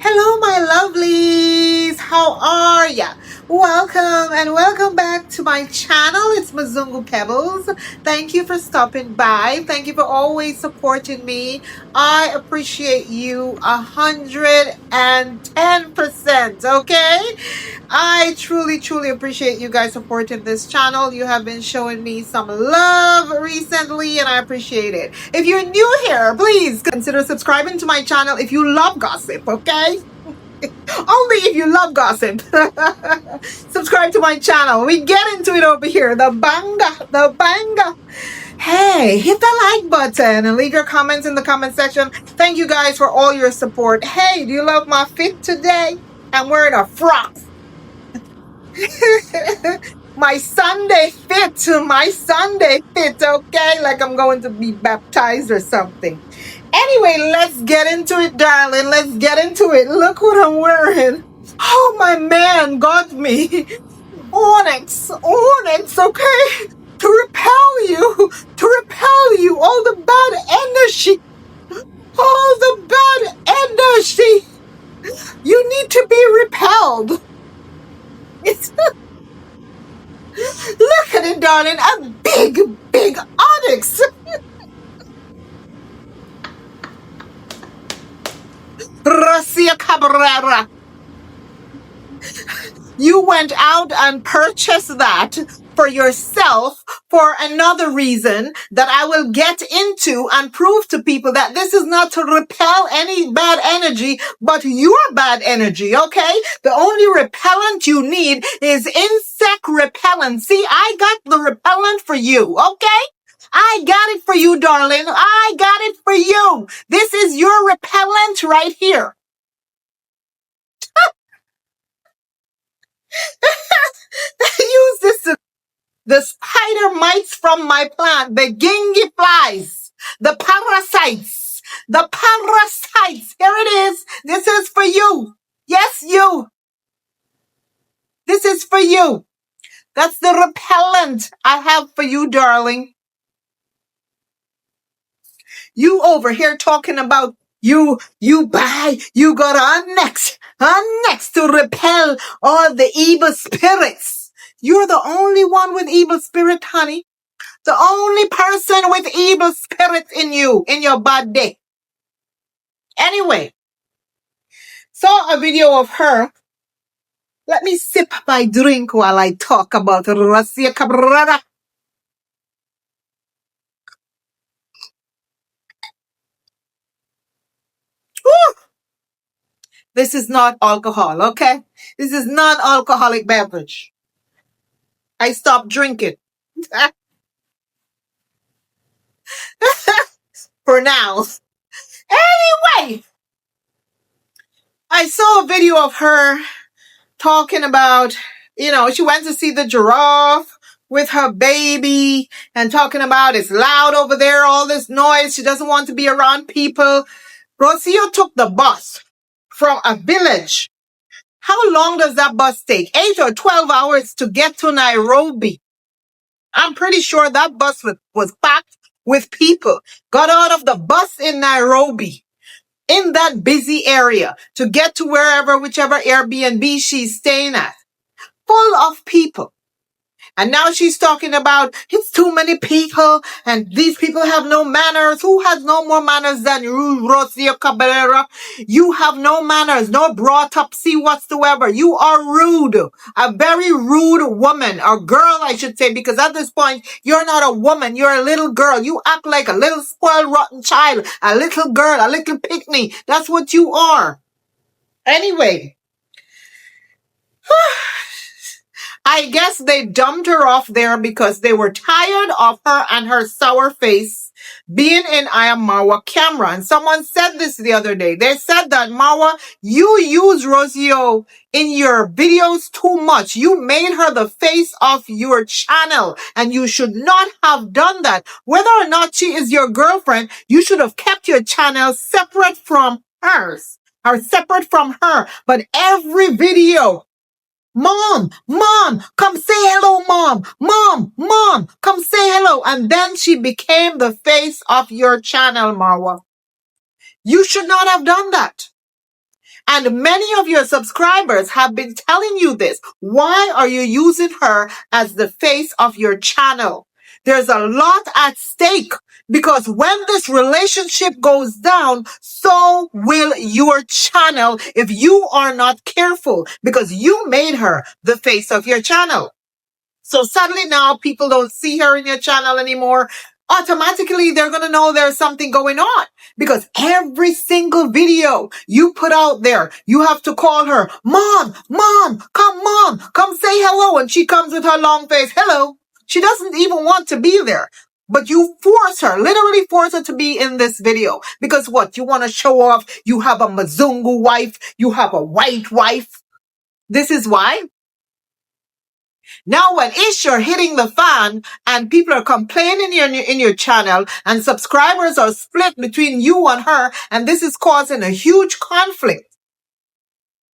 Hello, my lovelies. How are ya? Welcome and welcome back to my channel. It's Mazungu Pebbles. Thank you for stopping by. Thank you for always supporting me. I appreciate you 110%. Okay? I truly, truly appreciate you guys supporting this channel. You have been showing me some love recently, and I appreciate it. If you're new here, please consider subscribing to my channel if you love gossip, okay? Only if you love gossip. Subscribe to my channel. We get into it over here. The banga. Hey, hit the like button and leave your comments in the comment section. Thank you guys for all your support. Hey, do you love my fit today? I'm wearing a frock. My Sunday fit, okay? Like I'm going to be baptized or something. Anyway, let's get into it, darling. Let's get into it. Look what I'm wearing. Oh, my man got me. Onyx, okay? To repel you, all the bad energy. You need to be repelled. Look at it, darling. A big onyx. Rocio Cabrera. You went out and purchased that for yourself for another reason that I will get into and prove to people that this is not to repel any bad energy, but your bad energy, okay? The only repellent you need is insect repellent. See, I got the repellent for you, okay? I got it for you, darling. I got it for you. This is your repellent right here. Use this. The spider mites from my plant, the gingy flies, the parasites. Here it is. This is for you. Yes, you. This is for you. That's the repellent I have for you, darling. You over here talking about you got Onyx to repel all the evil spirits. You're the only one with evil spirit, honey. The only person with evil spirits in you, in your body. Anyway, saw a video of her. Let me sip my drink while I talk about Rocio Cabrera. Woo! This is not alcohol, okay? This is non-alcoholic beverage. I stopped drinking. For now. Anyway, I saw a video of her talking about, she went to see the giraffe with her baby and talking about it's loud over there, all this noise. She doesn't want to be around people. Rosio took the bus from a village. How long does that bus take? 8 or 12 hours to get to Nairobi. I'm pretty sure that bus was packed with people. Got out of the bus in Nairobi, in that busy area, to get to whichever Airbnb she's staying at. Full of people. And now she's talking about it's too many people and these people have no manners. Who has no more manners than you, Rocio Cabrera? You have no manners, no brought up see whatsoever. You are rude. A very rude woman, or girl, I should say, because at this point, you're not a woman. You're a little girl. You act like a little spoiled, rotten child. A little girl, a little pick-me. That's what you are. Anyway. I guess they dumped her off there because they were tired of her and her sour face being in Marwa camera. And someone said this the other day. They said that, Marwa, you use Rosio in your videos too much. You made her the face of your channel and you should not have done that. Whether or not she is your girlfriend, you should have kept your channel separate from hers or separate from her. But every video, Mom, come say hello, Mom, come say hello. And then she became the face of your channel, Marwa. You should not have done that. And many of your subscribers have been telling you this. Why are you using her as the face of your channel? There's a lot at stake because when this relationship goes down, so will your channel if you are not careful because you made her the face of your channel. So suddenly now people don't see her in your channel anymore. Automatically, they're going to know there's something going on because every single video you put out there, you have to call her, mom, come say hello. And she comes with her long face. Hello. She doesn't even want to be there, but you force her, literally force her to be in this video because what? You want to show off. You have a Mzungu wife. You have a white wife. This is why. Now, when issues are hitting the fan and people are complaining in your channel and subscribers are split between you and her, and this is causing a huge conflict.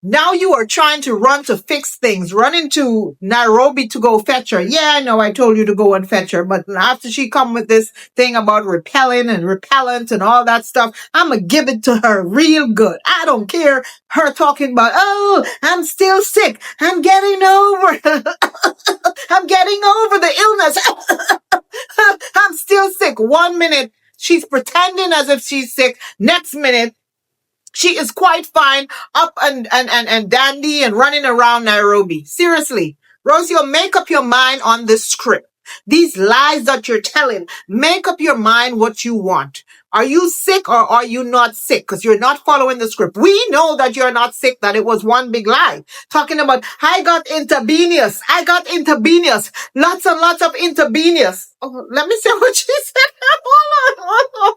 Now you are trying to run to fix things, running to Nairobi to go fetch her. Yeah, I know I told you to go and fetch her, but after she come with this thing about repelling and repellent and all that stuff, I'm going to give it to her real good. I don't care her talking about, oh, I'm still sick. I'm getting over. I'm getting over the illness. I'm still sick. 1 minute, she's pretending as if she's sick. Next minute, she is quite fine, up and dandy and running around Nairobi. Seriously, Rosio, make up your mind on this script. These lies that you're telling, make up your mind what you want. Are you sick or are you not sick? Because you're not following the script. We know that you're not sick, that it was one big lie. Talking about, I got intravenous. Lots and lots of intravenous. Oh, let me say what she said. Hold on.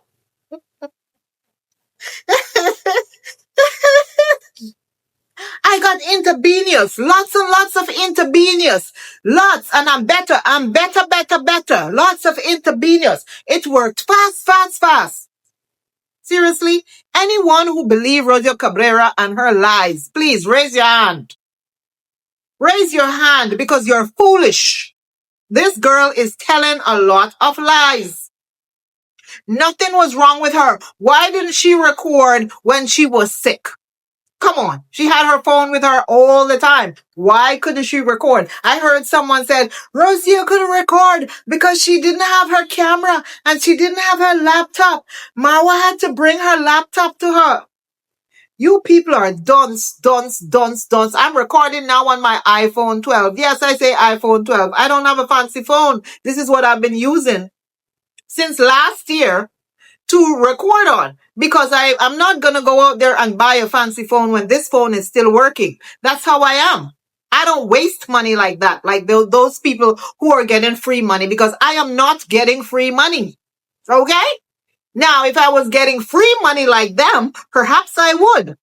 I got intravenous, lots and lots of intravenous, lots, and I'm better, lots of intravenous. It worked fast. Seriously, anyone who believes Rosio Cabrera and her lies, please raise your hand. Raise your hand because you're foolish. This girl is telling a lot of lies. Nothing was wrong with her. Why didn't she record when she was sick? Come on. She had her phone with her all the time. Why couldn't she record? I heard someone said, Rosio couldn't record because she didn't have her camera and she didn't have her laptop. Marwa had to bring her laptop to her. You people are dunce. I'm recording now on my iPhone 12. Yes, I say iPhone 12. I don't have a fancy phone. This is what I've been using since last year to record on because I'm not going to go out there and buy a fancy phone when this phone is still working. That's how I am. I don't waste money like that, like those people who are getting free money because I am not getting free money. Okay? Now, if I was getting free money like them, perhaps I would.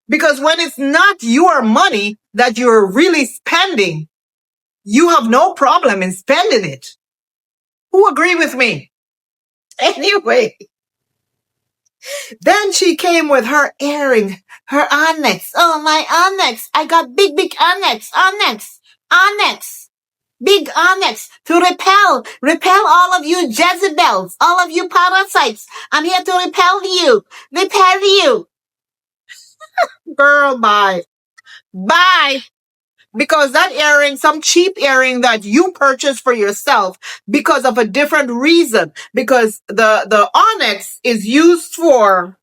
Because when it's not your money that you're really spending, you have no problem in spending it. Who agree with me? Anyway, then she came with her earring, her Onyx. Oh, my Onyx. I got big Onyx. Big Onyx to repel all of you Jezebels, all of you parasites. I'm here to repel you. Girl, bye. Because that earring, some cheap earring that you purchased for yourself because of a different reason. Because the Onyx is used for,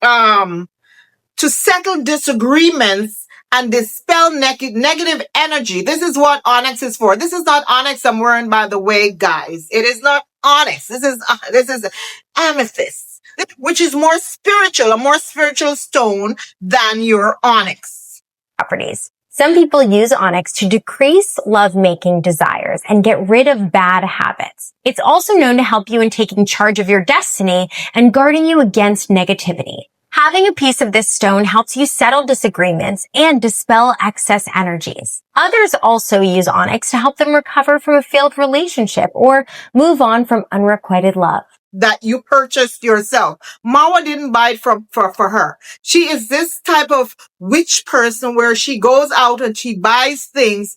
to settle disagreements and dispel negative energy. This is what Onyx is for. This is not Onyx I'm wearing, by the way, guys. It is not Onyx. This is amethyst, which is more spiritual, a more spiritual stone than your Onyx. Properties. Some people use Onyx to decrease love-making desires and get rid of bad habits. It's also known to help you in taking charge of your destiny and guarding you against negativity. Having a piece of this stone helps you settle disagreements and dispel excess energies. Others also use Onyx to help them recover from a failed relationship or move on from unrequited love. That you purchased yourself. Marwa didn't buy it for her. She is this type of witch person where she goes out and she buys things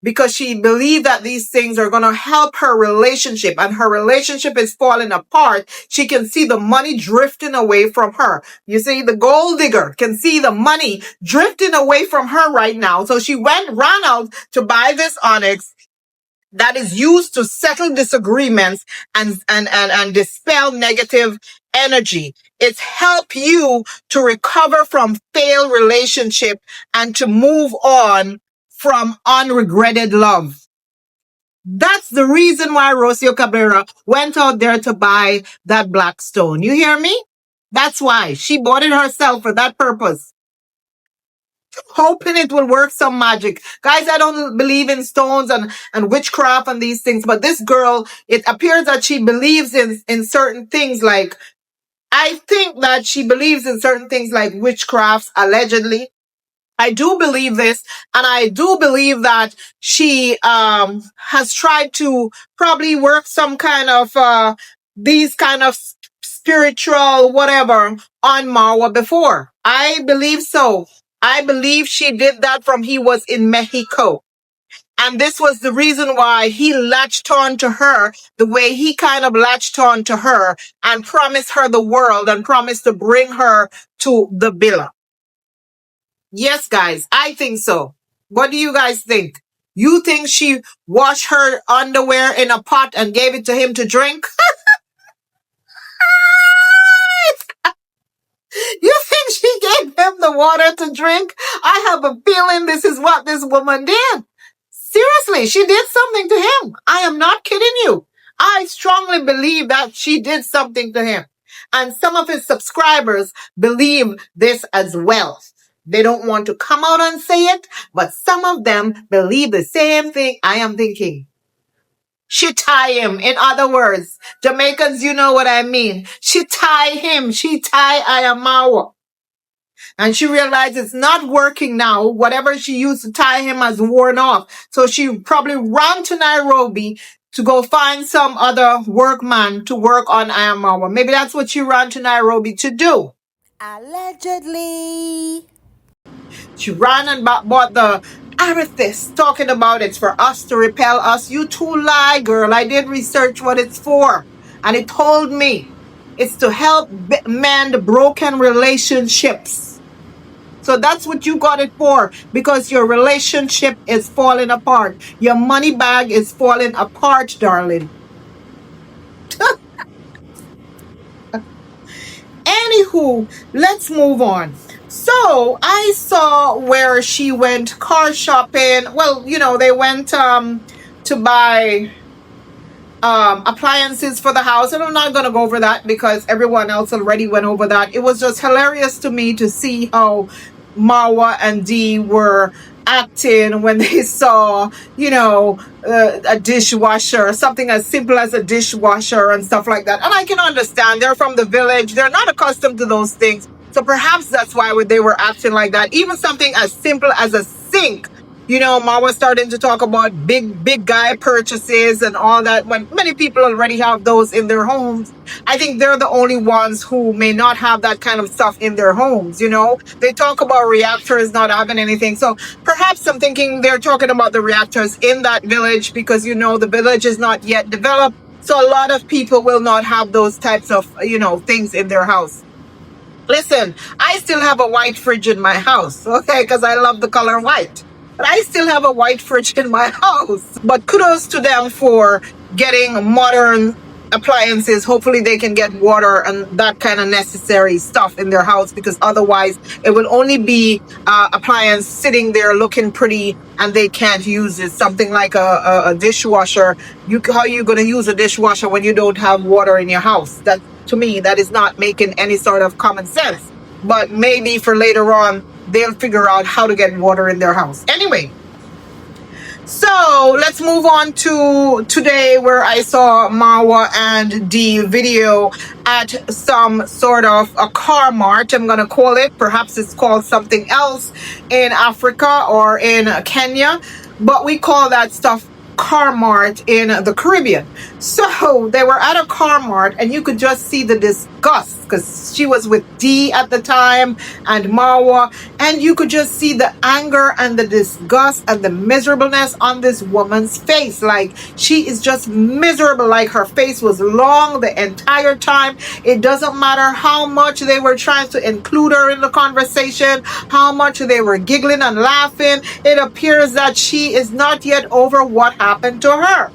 because she believed that these things are going to help her relationship, and her relationship is falling apart. She can see the money drifting away from her. You see, the gold digger can see the money drifting away from her right now. So she ran out to buy this onyx that is used to settle disagreements and dispel negative energy. It's help you to recover from failed relationship and to move on from unregretted love. That's the reason why Rocio Cabrera went out there to buy that black stone. You hear me? That's why she bought it herself for that purpose, hoping it will work some magic. Guys, I don't believe in stones and witchcraft and these things, but this girl, it appears that she believes in certain things. Like, I think that she believes in certain things like witchcrafts, allegedly. I do believe this, and I do believe that she has tried to probably work some kind of these kind of spiritual whatever on Marwa before. I believe so. I believe she did that from he was in Mexico. And this was the reason why he latched on to her the way he kind of latched on to her and promised her the world and promised to bring her to the villa. Yes, guys, I think so. What do you guys think? You think she washed her underwear in a pot and gave it to him to drink? You think she gave him the water to drink? I have a feeling this is what this woman did. Seriously, she did something to him. I am not kidding you. I strongly believe that she did something to him. And some of his subscribers believe this as well. They don't want to come out and say it, but some of them believe the same thing I am thinking. She tie him. In other words, Jamaicans, you know what I mean. She tie him. She tie Ayamawa. And she realized it's not working now. Whatever she used to tie him has worn off. So she probably ran to Nairobi to go find some other workman to work on Ayamawa. Maybe that's what she ran to Nairobi to do. Allegedly. She ran and bought the amethyst, talking about it's for us to repel us. You too lie, girl. I did research what it's for. And it told me it's to help mend broken relationships. So that's what you got it for, because your relationship is falling apart. Your money bag is falling apart, darling. Anywho, let's move on. So I saw where she went car shopping. Well, they went to buy appliances for the house, and I'm not going to go over that because everyone else already went over that. It was just hilarious to me to see how Marwa and Dee were acting when they saw, a dishwasher, something as simple as a dishwasher and stuff like that. And I can understand, they're from the village, they're not accustomed to those things. So perhaps that's why they were acting like that. Even something as simple as a sink. Marwa starting to talk about big guy purchases and all that, when many people already have those in their homes. I think they're the only ones who may not have that kind of stuff in their homes. They talk about reactors not having anything. So perhaps I'm thinking they're talking about the reactors in that village because, the village is not yet developed. So a lot of people will not have those types of, things in their house. Listen, I still have a white fridge in my house, okay, because I love the color white. But I still have a white fridge in my house. But kudos to them for getting modern appliances. Hopefully they can get water and that kind of necessary stuff in their house, because otherwise it will only be appliance sitting there looking pretty and they can't use it. Something like a dishwasher. How are you going to use a dishwasher when you don't have water in your house? That, to me, that is not making any sort of common sense. But maybe for later on, they'll figure out how to get water in their house. Anyway, so let's move on to today, where I saw Marwa and Dee video at some sort of a car mart, I'm going to call it. Perhaps it's called something else in Africa or in Kenya, but we call that stuff car mart in the Caribbean. So they were at a car mart and you could just see the disgust because she was with Dee at the time and Marwa, and you could just see the anger and the disgust and the miserableness on this woman's face. Like she is just miserable. Like her face was long the entire time. It doesn't matter how much they were trying to include her in the conversation, how much they were giggling and laughing. It appears that she is not yet over what happened to her.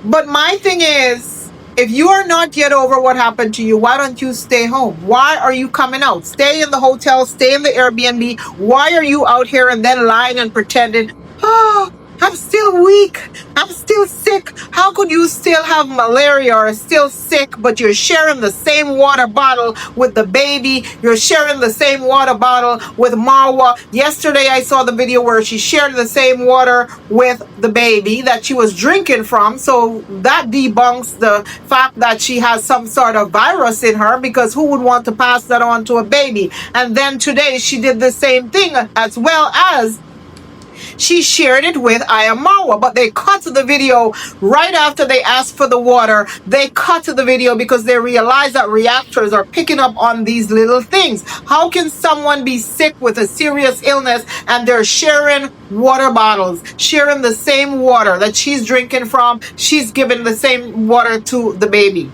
But my thing is, if you are not yet over what happened to you, why don't you stay home? Why are you coming out? Stay in the hotel, stay in the Airbnb. Why are you out here and then lying and pretending, oh, I'm still weak. I'm still sick. How could you still have malaria or still sick, but you're sharing the same water bottle with the baby? You're sharing the same water bottle with Marwa. Yesterday, I saw the video where she shared the same water with the baby that she was drinking from. So that debunks the fact that she has some sort of virus in her, because who would want to pass that on to a baby? And then today, she did the same thing, as well as she shared it with Marwa, but they cut the video right after they asked for the water. They cut the video because they realized that reactors are picking up on these little things. How can someone be sick with a serious illness and they're sharing water bottles, sharing the same water that she's drinking from? She's giving the same water to the baby.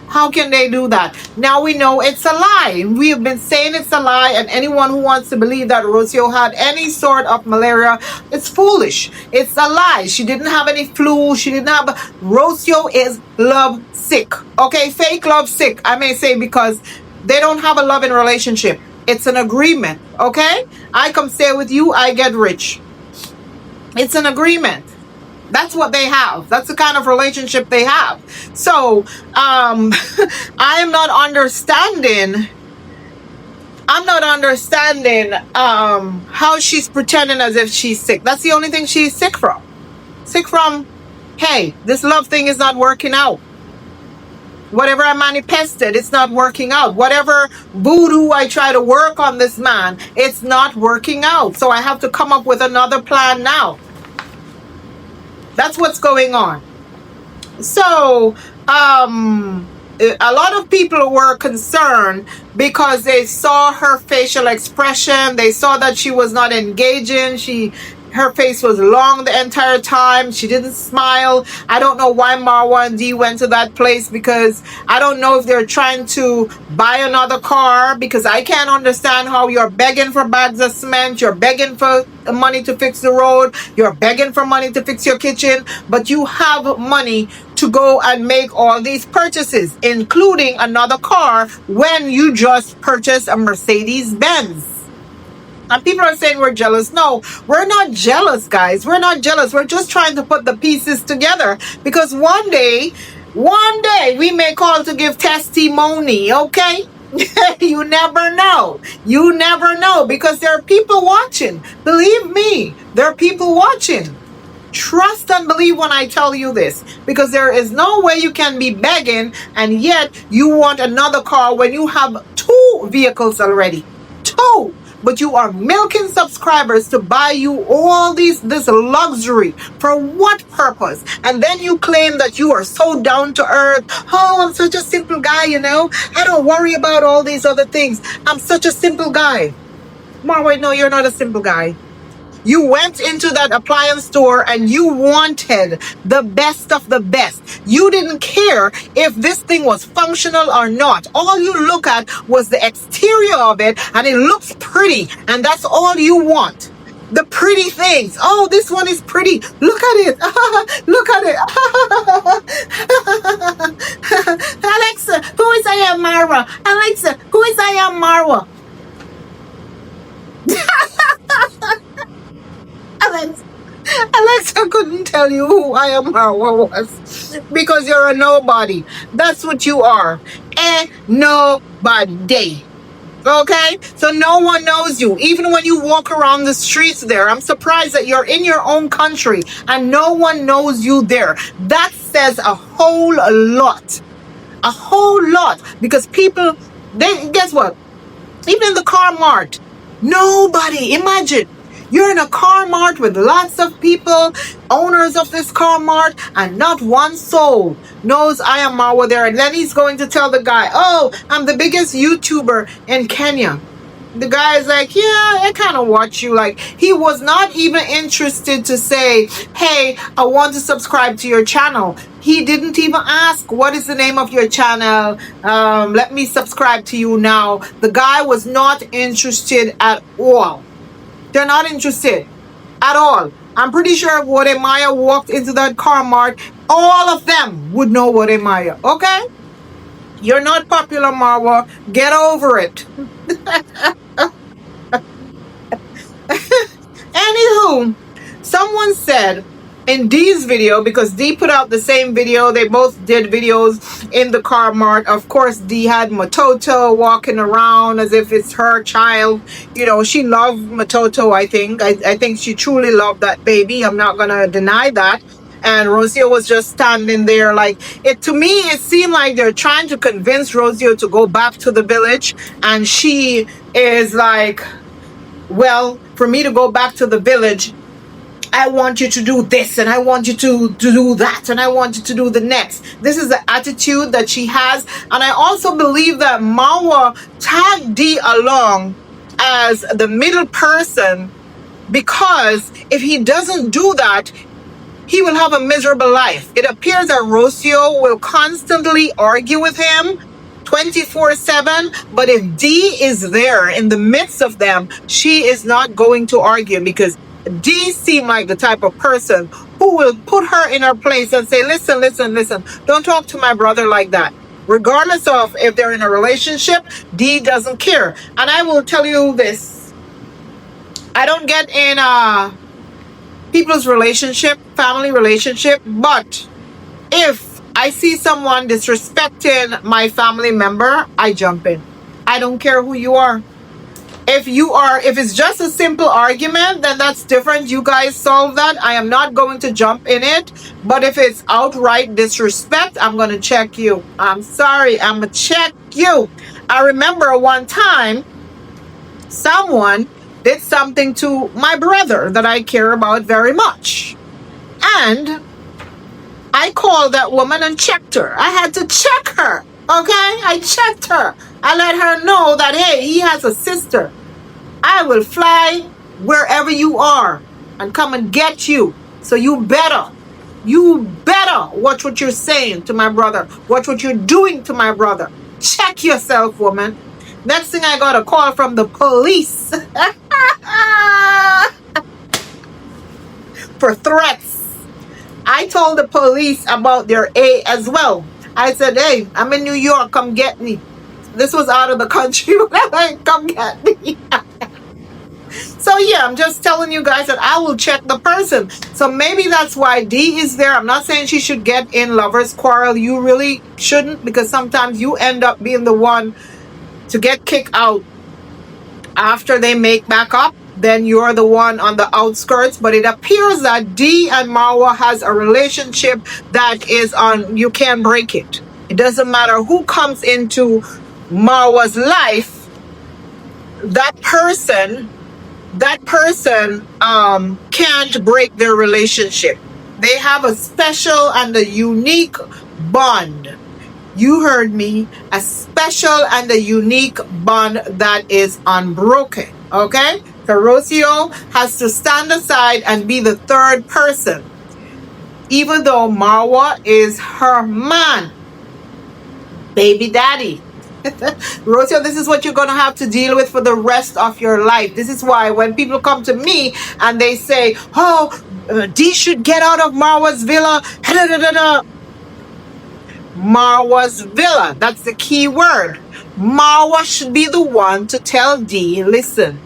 How can they do that? Now we know it's a lie. We have been saying it's a lie, and anyone who wants to believe that Rosio had any sort of malaria, it's foolish. It's a lie. She didn't have any flu. She didn't have... Rosio is love sick. Okay? Fake love sick, I may say, because they don't have a loving relationship. It's an agreement. Okay? I come stay with you, I get rich. It's an agreement. That's what they have. That's the kind of relationship they have. So, I am not understanding. I'm not understanding how she's pretending as if she's sick. That's the only thing she's sick from. Sick from, hey, this love thing is not working out. Whatever I manifested, it's not working out. Whatever voodoo I try to work on this man, it's not working out. So I have to come up with another plan now. That's what's going on. So, a lot of people were concerned because they saw her facial expression. They saw that she was not engaging. Her face was long the entire time. She didn't smile. I don't know why Marwa and Dee went to that place, because I don't know if they're trying to buy another car, because I can't understand how you're begging for bags of cement, you're begging for money to fix the road, you're begging for money to fix your kitchen, but you have money to go and make all these purchases, including another car, when you just purchased a Mercedes-Benz. And people are saying we're jealous. No, we're not jealous, guys. We're not jealous. We're just trying to put the pieces together, because one day we may call to give testimony, okay? You never know. You never know, because there are people watching. Believe me, there are people watching. Trust and believe when I tell you this, because there is no way you can be begging and yet you want another car when you have 2 vehicles already. 2. But you are milking subscribers to buy you all this luxury. For what purpose? And then you claim that you are so down to earth. Oh, I'm such a simple guy, you know. I don't worry about all these other things. I'm such a simple guy. Marwa, no, you're not a simple guy. You went into that appliance store and you wanted the best of the best. You didn't care if this thing was functional or not. All you look at was the exterior of it, and it looks pretty, and that's all you want. The pretty things. Oh, this one is pretty. Look at it. Look at it. Alexa, who is Marwa? Alexa, who is Marwa? Alexa couldn't tell you who Marwa was, because you're a nobody. That's what you are. A nobody. Okay? So no one knows you. Even when you walk around the streets there, I'm surprised that you're in your own country and no one knows you there. That says a whole lot. A whole lot. Because people, guess what? Even in the car mart, nobody, imagine. You're in a car mart with lots of people, owners of this car mart, and not one soul knows I am Marwa there. And then he's going to tell the guy, oh, I'm the biggest YouTuber in Kenya. The guy is like, yeah, I kind of watch you. Like, he was not even interested to say, hey, I want to subscribe to your channel. He didn't even ask, what is the name of your channel? Let me subscribe to you now. The guy was not interested at all. They're not interested at all. I'm pretty sure if Wode Maya walked into that car mart, all of them would know Wode Maya. Okay? You're not popular, Marwa. Get over it. Anywho, someone said in Dee's video, because Dee put out the same video, they both did videos in the car mart. Of course, Dee had Matoto walking around as if it's her child. You know, she loved Matoto, I think. I think she truly loved that baby. I'm not going to deny that. And Rosio was just standing there like, to me, it seemed like they're trying to convince Rosio to go back to the village. And she is like, well, for me to go back to the village, I want you to do this, and I want you to do that, and I want you to do the next. This is the attitude that she has. And I also believe that Marwa tagged Dee along as the middle person, because if he doesn't do that, he will have a miserable life. It appears that Rocio will constantly argue with him 24/7, but if Dee is there in the midst of them, she is not going to argue, because Dee seemed like the type of person who will put her in her place and say, listen, don't talk to my brother like that. Regardless of if they're in a relationship, Dee doesn't care. And I will tell you this, I don't get in people's relationship, family relationship, but if I see someone disrespecting my family member, I jump in. I don't care who you are. If it's just a simple argument, then that's different. You guys solve that. I am not going to jump in it. But if it's outright disrespect, I'm going to check you. I'm sorry. I'm going to check you. I remember one time someone did something to my brother that I care about very much. And I called that woman and checked her. I had to check her. Okay? I checked her. I let her know that, hey, he has a sister. I will fly wherever you are and come and get you. So you better watch what you're saying to my brother. Watch what you're doing to my brother. Check yourself, woman. Next thing, I got a call from the police for threats. I told the police about their A as well. I said, hey, I'm in New York. Come get me. This was out of the country. Come get me. So yeah, I'm just telling you guys that I will check the person. So maybe that's why Dee is there. I'm not saying she should get in lovers quarrel. You really shouldn't, because sometimes you end up being the one to get kicked out after they make back up. Then you're the one on the outskirts. But it appears that Dee and Marwa has a relationship that is on, you can't break it. It doesn't matter who comes into Marwa's life, that person can't break their relationship. They have a special and a unique bond. You heard me. A special and a unique bond that is unbroken. Okay? So Rosio has to stand aside and be the third person, even though Marwa is her man, baby daddy. Rosio, this is what you're going to have to deal with for the rest of your life. This is why when people come to me and they say, oh, Dee should get out of Marwa's villa. Marwa's villa. That's the key word. Marwa should be the one to tell Dee, listen,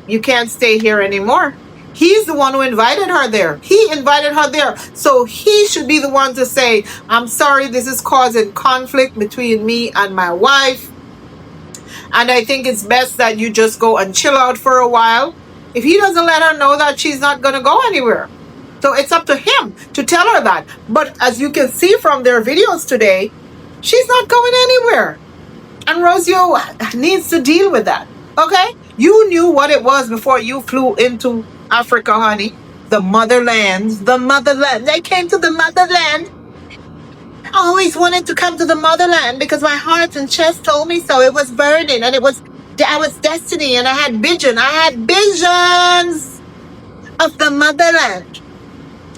you can't stay here anymore. He's the one who invited her there. He invited her there. So he should be the one to say, I'm sorry, this is causing conflict between me and my wife. And I think it's best that you just go and chill out for a while. If he doesn't let her know that, she's not going to go anywhere. So it's up to him to tell her that. But as you can see from their videos today, she's not going anywhere. And Rosio needs to deal with that. Okay? You knew what it was before you flew into Africa, honey. The motherland. The motherland. They came to the motherland. I always wanted to come to the motherland because my heart and chest told me so. It was burning and I was destiny and I had vision. I had visions of the motherland.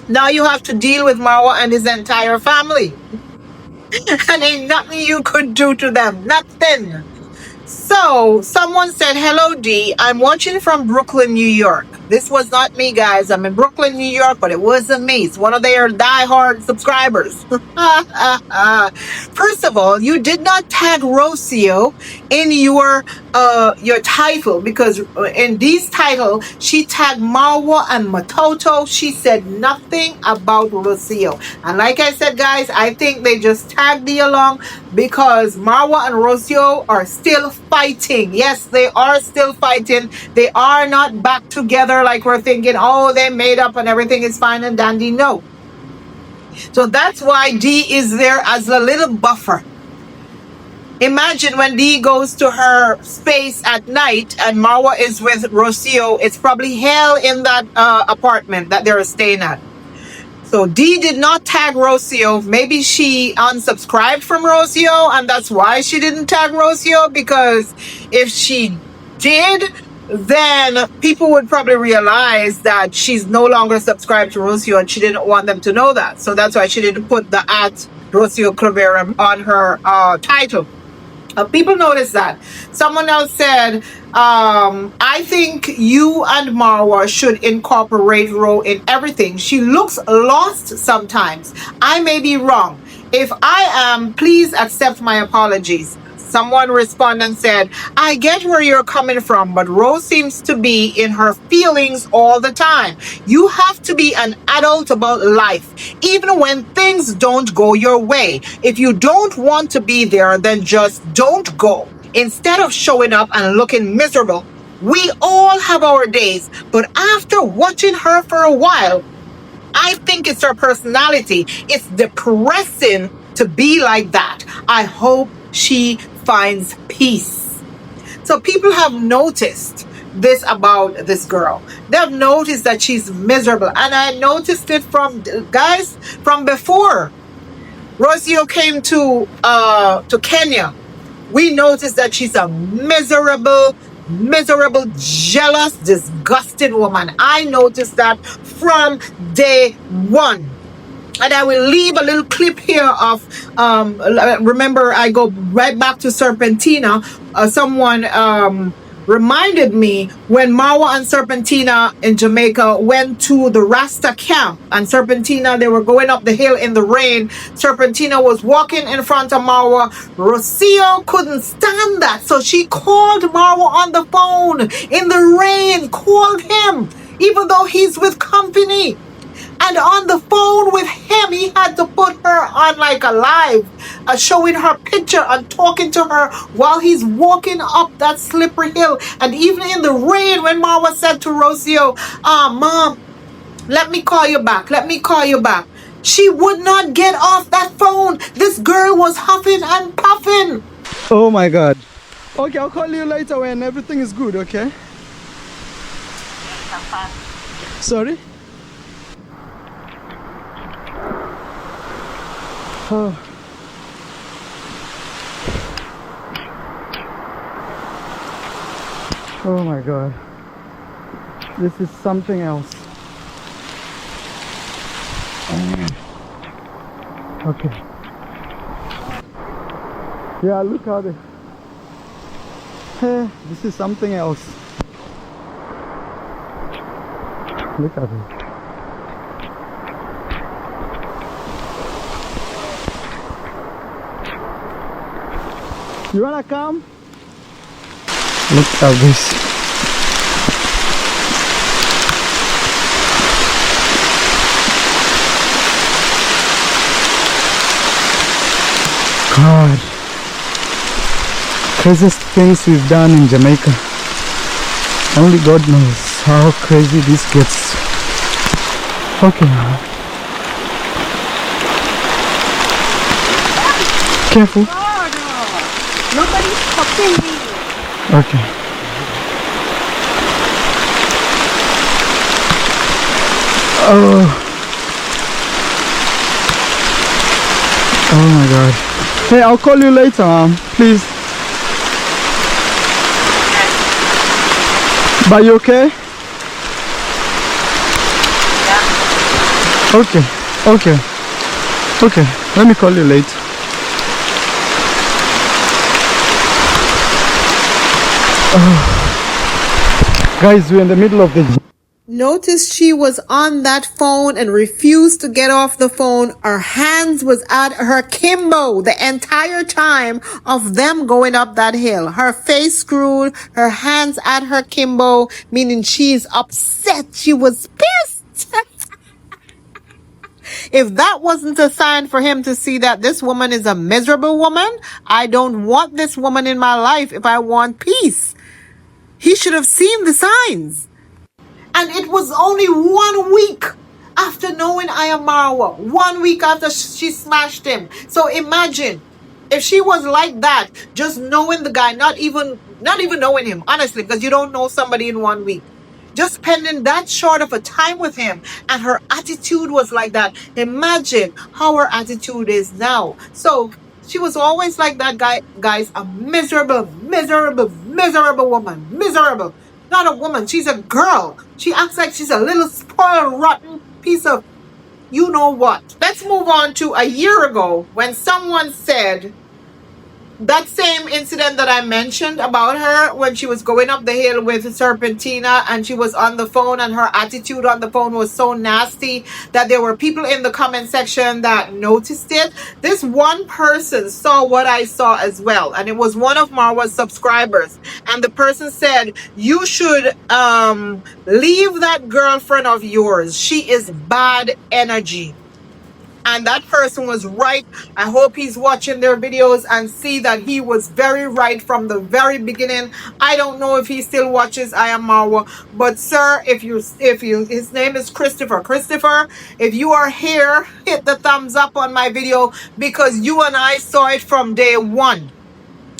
Now you have to deal with Marwa and his entire family. And ain't nothing you could do to them. Nothing. So, someone said, hello, Dee. I'm watching from Brooklyn, New York. This was not me, guys. I'm in Brooklyn, New York, but it wasn't me. It's one of their diehard subscribers. First of all, you did not tag Rocio in your title because in Dee's title, she tagged Marwa and Matoto. She said nothing about Rocio. And like I said, guys, I think they just tagged Dee along because Marwa and Rosio are still fighting. Yes, they are still fighting. They are not back together like we're thinking, oh, they made up and everything is fine and dandy. No. So that's why Dee is there as a little buffer. Imagine when Dee goes to her space at night and Marwa is with Rosio, it's probably hell in that apartment that they're staying at. So Dee did not tag Rosio. Maybe she unsubscribed from Rosio and that's why she didn't tag Rosio, because if she did, then people would probably realize that she's no longer subscribed to Rosio and she didn't want them to know that. So that's why she didn't put the @Rosio Clavera on her title. People notice that. Someone else said, I think you and Marwa should incorporate Ro in everything. She looks lost sometimes. I may be wrong. If I am, please accept my apologies. Someone responded and said, I get where you're coming from, but Rose seems to be in her feelings all the time. You have to be an adult about life, even when things don't go your way. If you don't want to be there, then just don't go. Instead of showing up and looking miserable, we all have our days, but after watching her for a while, I think it's her personality. It's depressing to be like that. I hope she finds peace. So people have noticed this about this girl. They've noticed that she's miserable. And I noticed it from, guys, from before Rosio came to Kenya. We noticed that she's a miserable, jealous, disgusted woman. I noticed that from day one. And I will leave a little clip here of, remember, I go right back to Serpentina. Someone reminded me when Marwa and Serpentina in Jamaica went to the Rasta camp. And Serpentina, they were going up the hill in the rain. Serpentina was walking in front of Marwa. Rocio couldn't stand that. So she called Marwa on the phone in the rain, called him, even though he's with company. And on the phone with him, he had to put her on like a live, showing her picture and talking to her while he's walking up that slippery hill. And even in the rain, when Marwa said to Rosio, Mom, let me call you back. Let me call you back. She would not get off that phone. This girl was huffing and puffing. Oh my God. Okay, I'll call you later when everything is good, okay? Sorry? Oh. Oh my God. This is something else. Okay. Yeah, look at it. Hey, this is something else. Look at it. You wanna come? Look at this. God. Craziest things we've done in Jamaica. Only God knows how crazy this gets. Okay. Careful. Nobody's stopping me. Okay. Oh, oh my God. Hey, I'll call you later, please. But you okay? Yeah. Okay, okay, okay. Let me call you later. Guys, we're in the middle of the... Notice she was on that phone and refused to get off the phone. Her hands was at her kimbo the entire time of them going up that hill. Her face screwed, her hands at her kimbo, meaning she's upset. She was pissed. If that wasn't a sign for him to see that this woman is a miserable woman, I don't want this woman in my life if I want peace. He should have seen the signs. And it was only 1 week after knowing I am Marwa. 1 week after she smashed him. So imagine if she was like that, just knowing the guy, not even knowing him, honestly, because you don't know somebody in 1 week. Just spending that short of a time with him, and her attitude was like that. Imagine how her attitude is now. So she was always like that guys, a miserable woman. Miserable. Not a woman. She's a girl. She acts like she's a little spoiled, rotten piece of you know what. Let's move on to a year ago when someone said that same incident that I mentioned about her when she was going up the hill with Serpentina and she was on the phone and her attitude on the phone was so nasty that there were people in the comment section that noticed it. This one person saw what I saw as well, and it was one of Marwa's subscribers, and the person said, you should leave that girlfriend of yours. She is bad energy. And that person was right. I hope he's watching their videos and see that he was very right from the very beginning. I don't know if he still watches I Am Marwa, but sir, if you, his name is Christopher. Christopher, if you are here, hit the thumbs up on my video because you and I saw it from day one.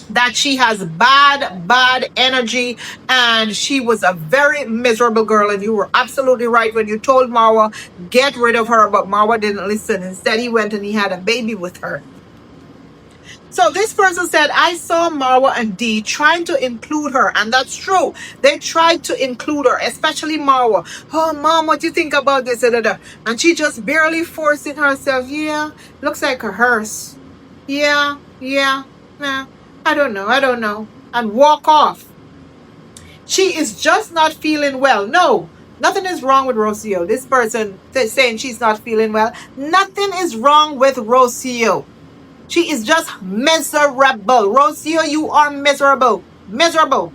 That she has bad energy and she was a very miserable girl, and you were absolutely right when you told Marwa get rid of her, but Marwa didn't listen. Instead he went and he had a baby with her. So this person said, I saw Marwa and Dee trying to include her, and that's true. They tried to include her, especially Marwa. Oh, mom, what do you think about this? And she just barely forcing herself. Yeah, looks like a hearse. Yeah, nah. I don't know. And walk off. She is just not feeling well. No, nothing is wrong with Rosio. This person saying she's not feeling well. Nothing is wrong with Rosio. She is just miserable. Rosio, you are miserable. Miserable.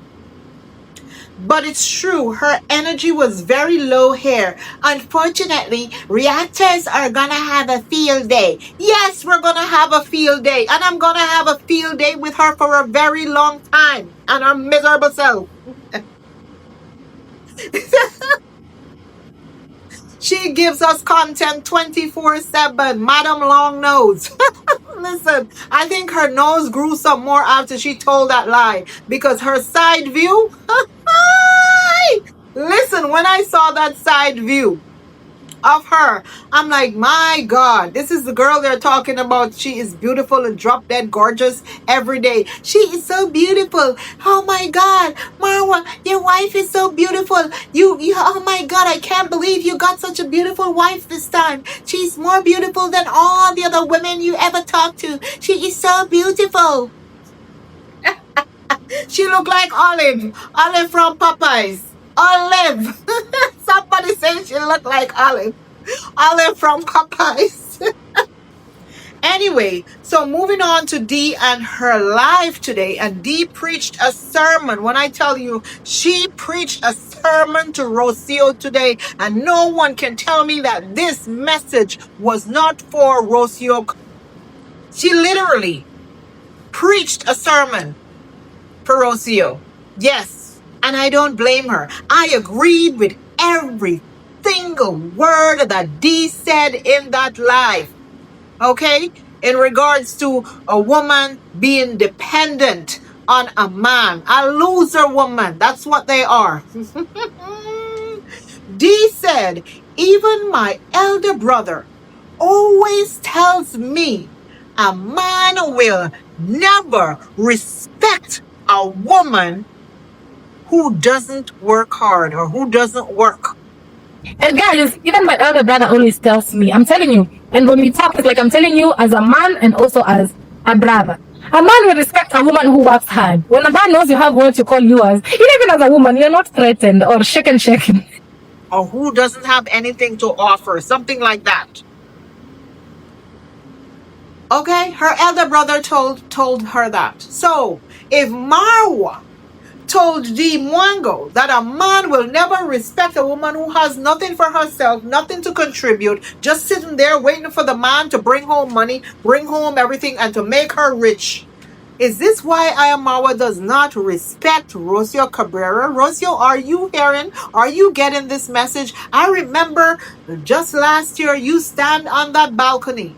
But it's true, her energy was very low here. Unfortunately, reactors are gonna have a field day. Yes, we're gonna have a field day. And I'm gonna have a field day with her for a very long time. And her miserable self. She gives us content 24/7. Madam Long Nose. Listen, I think her nose grew some more after she told that lie. Because her side view... Listen, when I saw that side view of her, I'm like, my God, this is the girl they're talking about. She is beautiful and drop dead gorgeous every day. She is so beautiful. Oh my God, Marwa, your wife is so beautiful. You, oh my God, I can't believe you got such a beautiful wife this time. She's more beautiful than all the other women you ever talked to. She is so beautiful. She looked like Olive from Popeyes. Olive. Somebody said she looked like Olive from Popeyes. Anyway, so moving on to Dee and her live today. And Dee preached a sermon. When I tell you, she preached a sermon to Rocio today. And no one can tell me that this message was not for Rocio. She literally preached a sermon for Rocio. Yes, and I don't blame her. I agreed with every single word that Dee said in that live. Okay? In regards to a woman being dependent on a man. A loser woman. That's what they are. Dee said, even my elder brother always tells me a man will never respect a woman who doesn't work hard or who doesn't work. And guys, even my elder brother always tells me, I'm telling you, and when we talk, it's like I'm telling you as a man and also as a brother. A man will respect a woman who works hard. When a man knows you have what to call yours, even as a woman, you're not threatened or shaken. Or who doesn't have anything to offer, something like that. Okay, her elder brother told her that. So if Marwa told Dee Mwango that a man will never respect a woman who has nothing for herself, nothing to contribute, just sitting there waiting for the man to bring home money, bring home everything, and to make her rich. Is this why Marwa does not respect Rocio Cabrera? Rocio, are you hearing? Are you getting this message? I remember just last year you stand on that balcony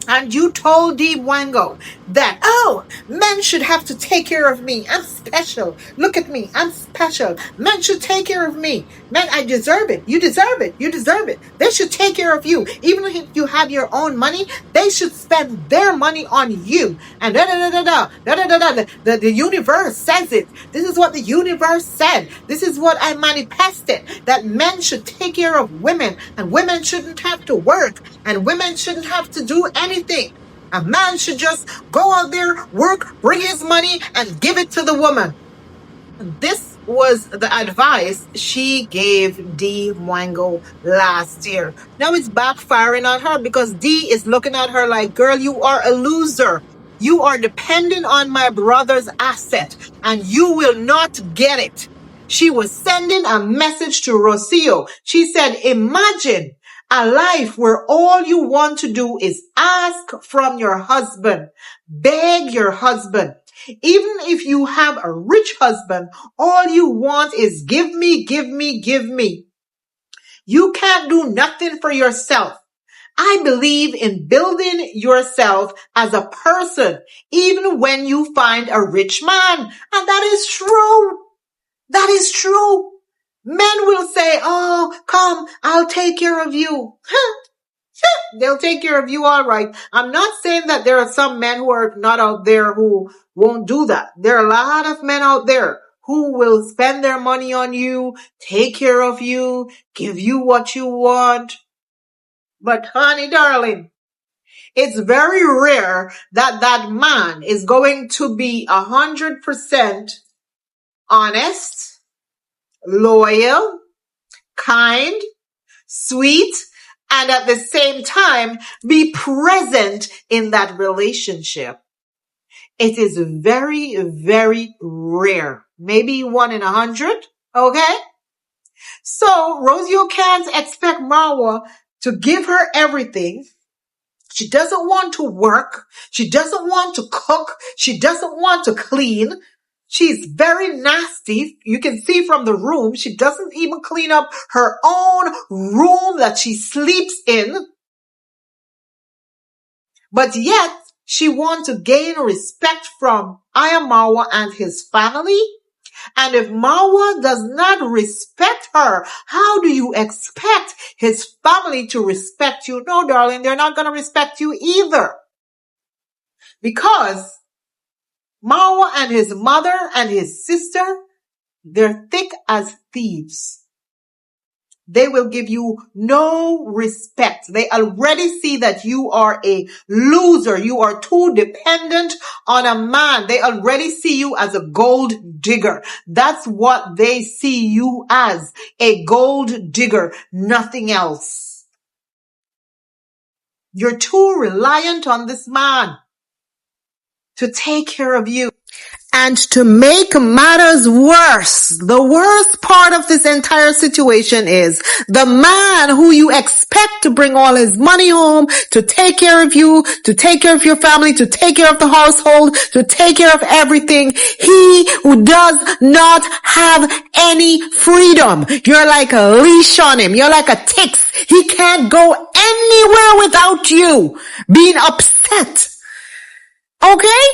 and you told Dee Mwango that, oh, men should have to take care of me. I'm special. Look at me. I'm special. Men should take care of me. Men, I deserve it. You deserve it. You deserve it. They should take care of you. Even if you have your own money, they should spend their money on you. And the universe says it. This is what the universe said. This is what I manifested. That men should take care of women and women shouldn't have to work and women shouldn't have to do anything. A man should just go out there, work, bring his money, and give it to the woman. This was the advice she gave Dee Mwango last year. Now it's backfiring on her because Dee is looking at her like, girl, you are a loser. You are dependent on my brother's asset and you will not get it. She was sending a message to Rosio. She said, imagine a life where all you want to do is ask from your husband, beg your husband. Even if you have a rich husband, all you want is give me, give me, give me. You can't do nothing for yourself. I believe in building yourself as a person, even when you find a rich man. And that is true. That is true. Men will say, oh, come, I'll take care of you. They'll take care of you all right. I'm not saying that there are some men who are not out there who won't do that. There are a lot of men out there who will spend their money on you, take care of you, give you what you want. But honey, darling, it's very rare that that man is going to be 100% honest, loyal, kind, sweet, and at the same time be present in that relationship. It is very, very rare. Maybe 1 in 100. Okay? So Rosio can't expect Marwa to give her everything. She doesn't want to work. She doesn't want to cook. She doesn't want to clean. She's very nasty. You can see from the room, she doesn't even clean up her own room that she sleeps in. But yet, she wants to gain respect from Marwa and his family. And if Marwa does not respect her, how do you expect his family to respect you? No, darling, they're not going to respect you either. Because Marwa and his mother and his sister, they're thick as thieves. They will give you no respect. They already see that you are a loser. You are too dependent on a man. They already see you as a gold digger. That's what they see you as, a gold digger, nothing else. You're too reliant on this man to take care of you. And to make matters worse, the worst part of this entire situation is the man who you expect to bring all his money home, to take care of you, to take care of your family, to take care of the household, to take care of everything. He does not have any freedom. You're like a leash on him. You're like a tick. He can't go anywhere without you being upset. Okay?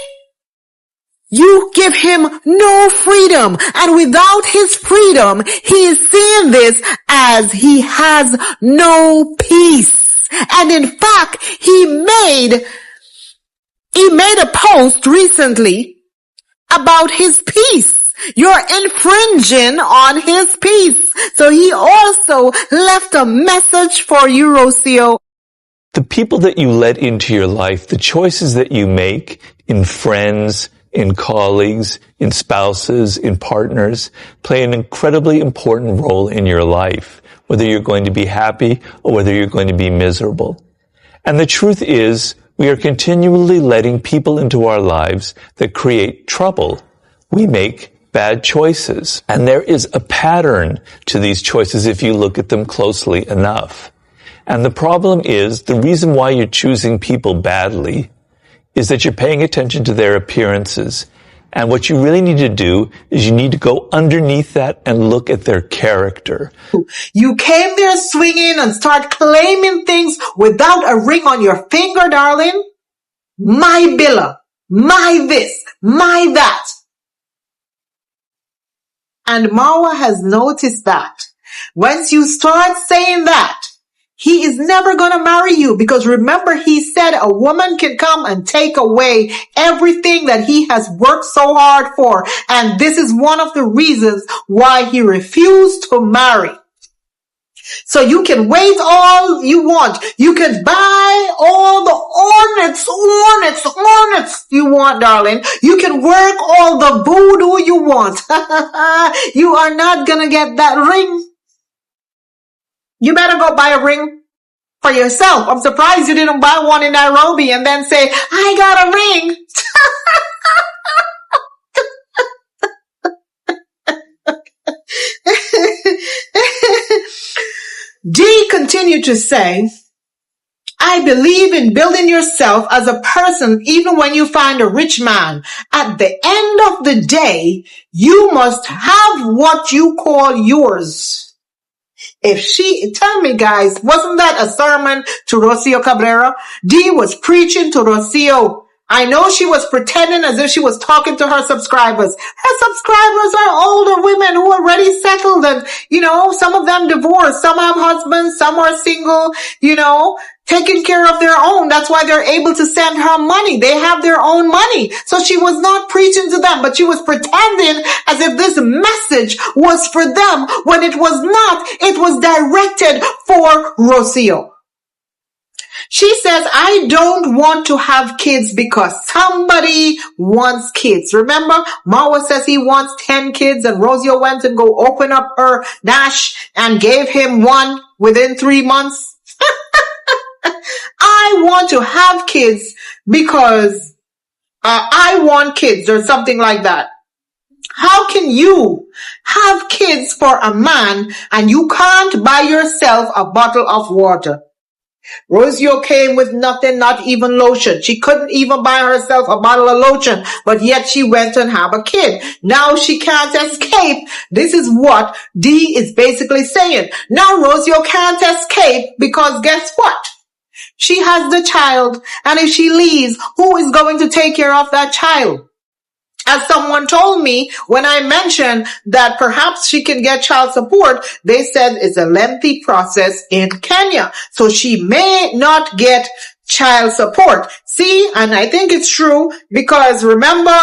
You give him no freedom. And without his freedom, he is seeing this as he has no peace. And in fact, he made a post recently about his peace. You're infringing on his peace. So he also left a message for you, Rocio. The people that you let into your life, the choices that you make in friends, in colleagues, in spouses, in partners, play an incredibly important role in your life, whether you're going to be happy or whether you're going to be miserable. And the truth is, we are continually letting people into our lives that create trouble. We make bad choices. And there is a pattern to these choices if you look at them closely enough. And the problem is, the reason why you're choosing people badly is that you're paying attention to their appearances. And what you really need to do is you need to go underneath that and look at their character. You came there swinging and start claiming things without a ring on your finger, darling. My Billa, my this, my that. And Marwa has noticed that. Once you start saying that, he is never going to marry you, because remember, he said a woman can come and take away everything that he has worked so hard for. And this is one of the reasons why he refused to marry. So you can wait all you want. You can buy all the ornaments you want, darling. You can work all the voodoo you want. You are not going to get that ring. You better go buy a ring for yourself. I'm surprised you didn't buy one in Nairobi and then say, I got a ring. Dee continued to say, I believe in building yourself as a person even when you find a rich man. At the end of the day, you must have what you call yours. Tell me guys, wasn't that a sermon to Rocio Cabrera? Dee was preaching to Rosio. I know she was pretending as if she was talking to her subscribers. Her subscribers are older women who are already settled and, some of them divorced. Some have husbands, some are single, taking care of their own. That's why they're able to send her money. They have their own money. So she was not preaching to them, but she was pretending as if this message was for them when it was not. It was directed for Rocio. She says, I don't want to have kids because somebody wants kids. Remember, Marwa says he wants 10 kids and Rosio went and go open up her dash and gave him one within 3 months. I want to have kids because I want kids or something like that. How can you have kids for a man and you can't buy yourself a bottle of water? Rosio came with nothing, not even lotion. She couldn't even buy herself a bottle of lotion, but yet she went and had a kid. Now she can't escape. This is what Dee is basically saying. Now Rosio can't escape because guess what? She has the child, and if she leaves, who is going to take care of that child? As someone told me when I mentioned that perhaps she can get child support, they said it's a lengthy process in Kenya. So she may not get child support. See, and I think it's true because remember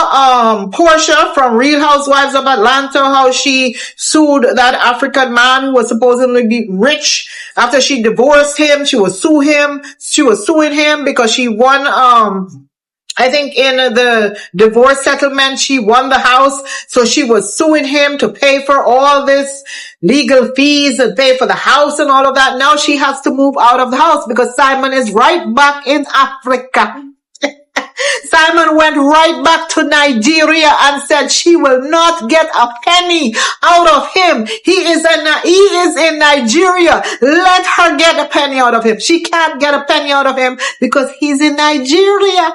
Portia from Real Housewives of Atlanta, how she sued that African man who was supposedly be rich. After she divorced him, she was suing him because she won I think in the divorce settlement, she won the house. So she was suing him to pay for all this legal fees and pay for the house and all of that. Now she has to move out of the house because Simon is right back in Africa. Simon went right back to Nigeria and said she will not get a penny out of him. He is in Nigeria. Let her get a penny out of him. She can't get a penny out of him because he's in Nigeria.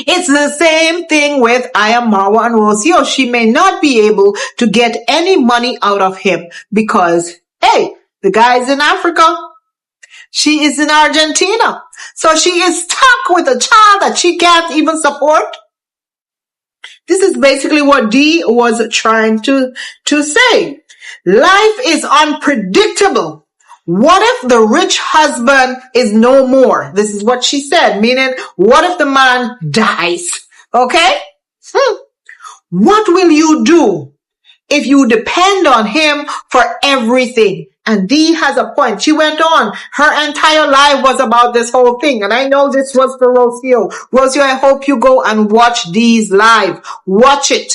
It's the same thing with Marwa and Rocio. She may not be able to get any money out of him because, hey, the guy's in Africa. She is in Argentina. So she is stuck with a child that she can't even support. This is basically what Dee was trying to say. Life is unpredictable. What if the rich husband is no more? This is what she said, meaning, what if the man dies? Okay? What will you do if you depend on him for everything? And Dee has a point. She went on. Her entire life was about this whole thing. And I know this was for Rocio. Rocio, I hope you go and watch Dee's live. Watch it.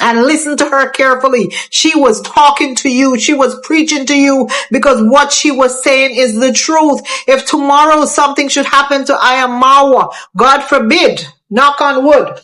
And listen to her carefully. She was talking to you. She was preaching to you because what she was saying is the truth. If tomorrow something should happen to I am Marwa, God forbid, knock on wood.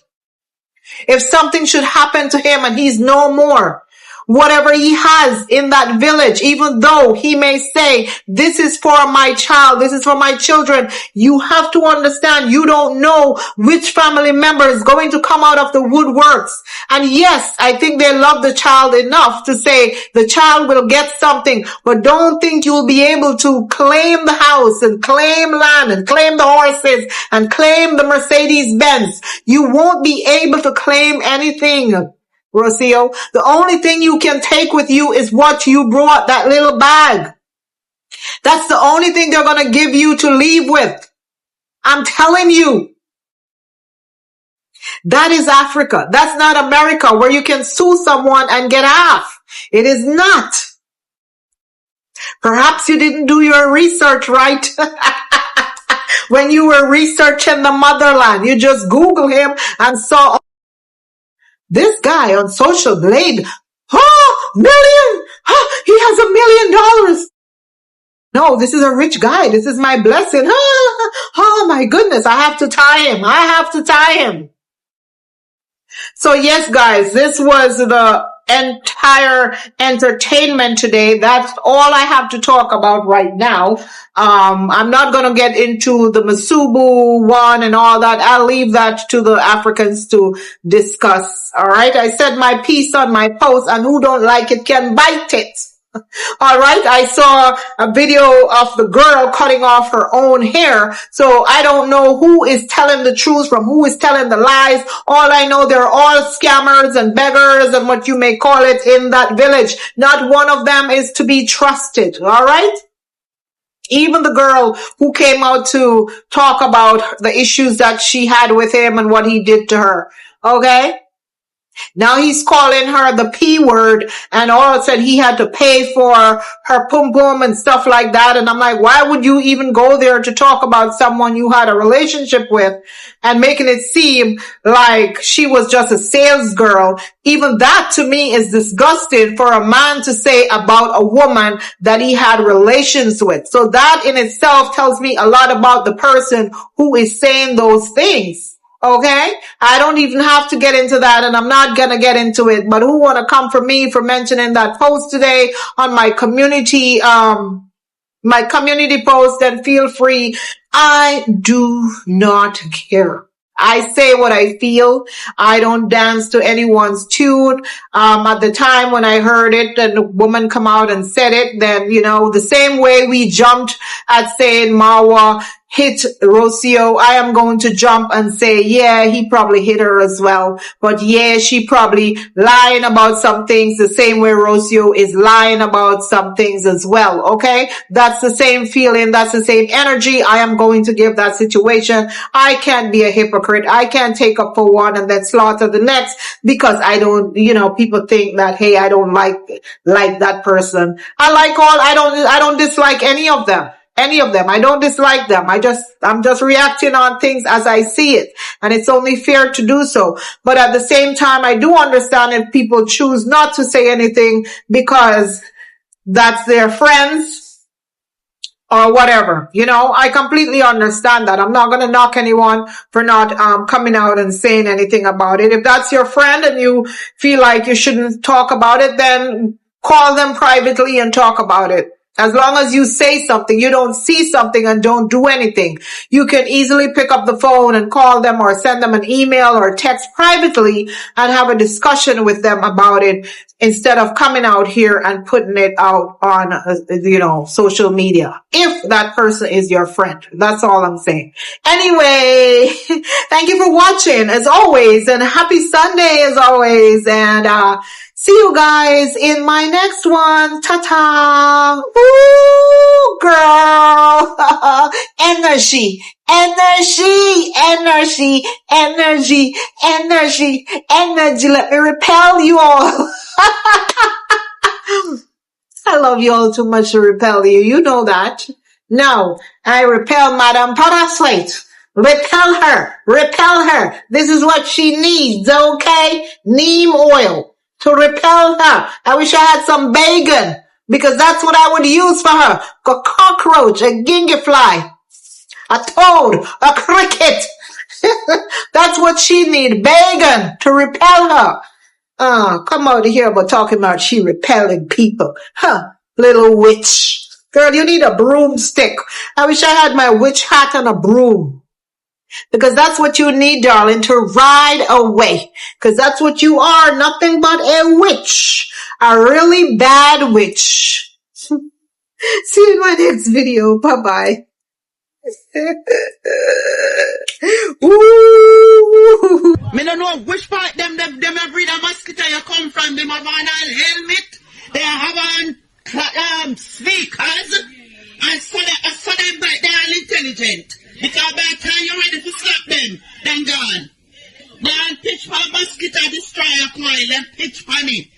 If something should happen to him and he's no more, whatever he has in that village, even though he may say, this is for my child, this is for my children, you have to understand you don't know which family member is going to come out of the woodworks. And yes, I think they love the child enough to say the child will get something, but don't think you'll be able to claim the house and claim land and claim the horses and claim the Mercedes Benz. You won't be able to claim anything, Rosio. The only thing you can take with you is what you brought, that little bag. That's the only thing they're going to give you to leave with. I'm telling you. That is Africa. That's not America where you can sue someone and get half. It is not. Perhaps you didn't do your research right. When you were researching the motherland, you just Google him and saw this guy on Social Blade. Oh, million! Oh, he has $1 million. No, this is a rich guy. This is my blessing. Oh my goodness. I have to tie him. So yes, guys, this was the entire entertainment today. That's all I have to talk about right now. I'm not going to get into the Masubu one and all that. I'll leave that to the Africans to discuss. All right. I said my piece on my post, and who don't like it can bite it. All right. I saw a video of the girl cutting off her own hair. So I don't know who is telling the truth from who is telling the lies. All I know, they're all scammers and beggars and what you may call it in that village. Not one of them is to be trusted. All right. Even the girl who came out to talk about the issues that she had with him and what he did to her. Okay. Now he's calling her the P word, and all of a sudden he had to pay for her pum pum and stuff like that. And I'm like, why would you even go there to talk about someone you had a relationship with and making it seem like she was just a sales girl? Even that to me is disgusting for a man to say about a woman that he had relations with. So that in itself tells me a lot about the person who is saying those things. Okay, I don't even have to get into that, and I'm not gonna get into it. But who want to come for me for mentioning that post today on my community post? Then feel free. I do not care. I say what I feel. I don't dance to anyone's tune. At the time when I heard it and the woman come out and said it, then, the same way we jumped at saying Marwa hit Rocio, I am going to jump and say, yeah, he probably hit her as well. But yeah, she probably lying about some things the same way Rocio is lying about some things as well. Okay. That's the same feeling. That's the same energy I am going to give that situation. I can't be a hypocrite. I can't take up for one and then slaughter the next because I don't, people think that, hey, I don't like that person. I don't dislike any of them. I don't dislike them. I'm just reacting on things as I see it. And it's only fair to do so. But at the same time, I do understand if people choose not to say anything because that's their friends or whatever. I completely understand that. I'm not going to knock anyone for not coming out and saying anything about it. If that's your friend and you feel like you shouldn't talk about it, then call them privately and talk about it. As long as you say something, you don't see something and don't do anything. You can easily pick up the phone and call them or send them an email or text privately and have a discussion with them about it instead of coming out here and putting it out on, social media. If that person is your friend. That's all I'm saying. Anyway, thank you for watching as always, and happy Sunday as always. And, see you guys in my next one. Ta-ta. Ooh, girl. Energy, energy, energy, energy, energy, energy. Let me repel you all. I love you all too much to repel you. You know that. No, I repel Madame Parasite. Repel her. Repel her. This is what she needs, okay? Neem oil to repel her. I wish I had some bacon because that's what I would use for her. A cockroach, a gingerfly, a toad, a cricket. That's what she need. Bacon to repel her. Come out here about talking about she repelling people. Huh, little witch. Girl, you need a broomstick. I wish I had my witch hat and a broom. Because that's what you need, darling, to ride away. Because that's what you are, nothing but a witch. A really bad witch. See you in my next video. Bye-bye. Ooh. Me don't know which part them breed a mosquito you come from. Them have on a helmet. They have on speakers. And so them but they are intelligent. Because by the time you're ready to slap them, then gone. They are pitch for mosquito destroyer coil and pitch for me.